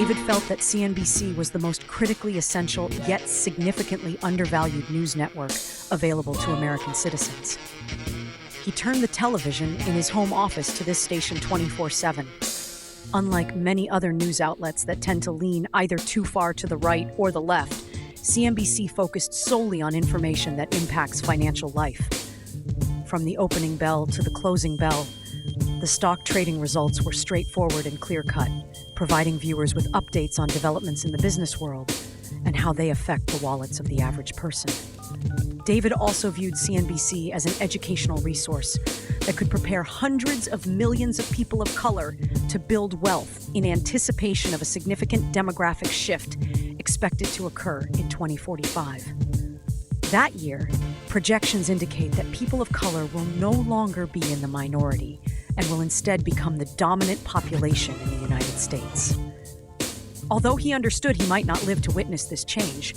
David felt that CNBC was the most critically essential yet significantly undervalued news network available to American citizens. He turned the television in his home office to this station 24/7. Unlike many other news outlets that tend to lean either too far to the right or the left, CNBC focused solely on information that impacts financial life. From the opening bell to the closing bell, the stock trading results were straightforward and clear-cut, providing viewers with updates on developments in the business world and how they affect the wallets of the average person. David also viewed CNBC as an educational resource that could prepare hundreds of millions of people of color to build wealth in anticipation of a significant demographic shift expected to occur in 2045. That year, projections indicate that people of color will no longer be in the minority and will instead become the dominant population in the United States. Although he understood he might not live to witness this change,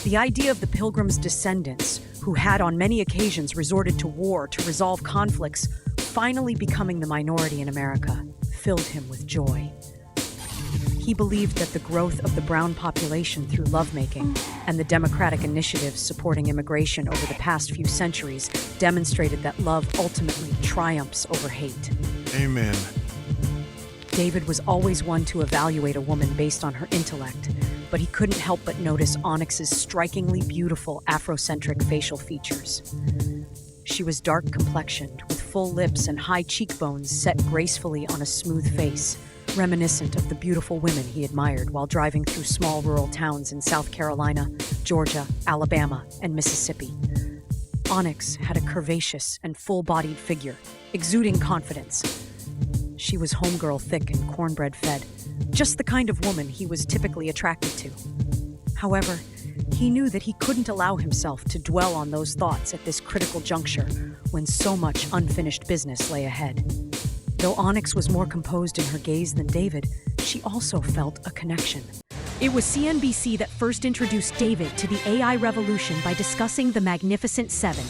the idea of the Pilgrims' descendants, who had on many occasions resorted to war to resolve conflicts, finally becoming the minority in America, filled him with joy. He believed that the growth of the brown population through lovemaking and the democratic initiatives supporting immigration over the past few centuries demonstrated that love ultimately triumphs over hate. Amen. David was always one to evaluate a woman based on her intellect, but he couldn't help but notice Onyx's strikingly beautiful Afrocentric facial features. She was dark-complexioned, with full lips and high cheekbones set gracefully on a smooth face, reminiscent of the beautiful women he admired while driving through small rural towns in South Carolina, Georgia, Alabama, and Mississippi. Onyx had a curvaceous and full-bodied figure, exuding confidence. She was homegirl thick and cornbread fed, just the kind of woman he was typically attracted to. However, he knew that he couldn't allow himself to dwell on those thoughts at this critical juncture when so much unfinished business lay ahead. Though Onyx was more composed in her gaze than David, she also felt a connection. It was CNBC that first introduced David to the AI revolution by discussing the Magnificent Seven: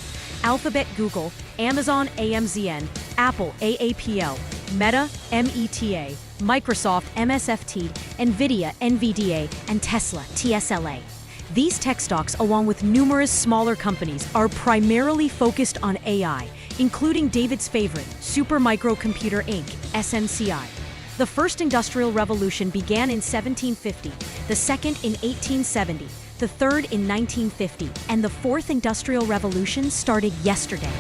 Alphabet Google, Amazon AMZN, Apple AAPL, Meta META, Microsoft MSFT, NVIDIA NVDA, and Tesla TSLA. These tech stocks, along with numerous smaller companies, are primarily focused on AI, including David's favorite, Supermicrocomputer Inc., SMCI. The first industrial revolution began in 1750, the second in 1870, the third in 1950, and the fourth industrial revolution started yesterday.